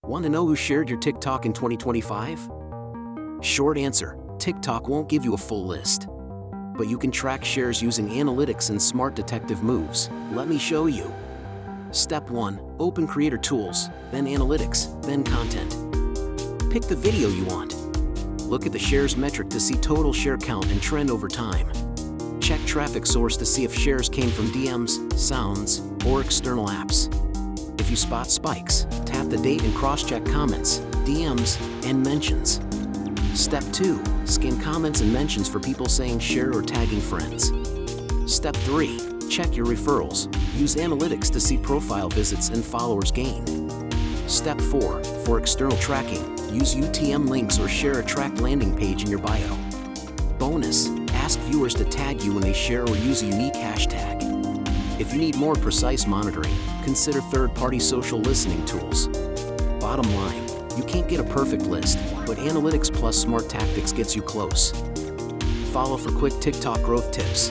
Want to know who shared your TikTok in 2025? Short answer, TikTok won't give you a full list. But you can track shares using analytics and smart detective moves. Let me show you. Step 1. Open Creator Tools, then Analytics, then Content. Pick the video you want. Look at the shares metric to see total share count and trend over time. Check traffic source to see if shares came from DMs, sounds, or external apps. If you spot spikes, tap the date and cross-check comments, DMs, and mentions. Step 2. Scan comments and mentions for people saying share or tagging friends. Step 3. Check your referrals. Use analytics to see profile visits and followers gained. Step 4. For external tracking, use UTM links or share a tracked landing page in your bio. Bonus. Ask viewers to tag you when they share or use a unique hashtag. If you need more precise monitoring, consider third-party social listening tools. Bottom line, you can't get a perfect list, but analytics plus smart tactics gets you close. Follow for quick TikTok growth tips.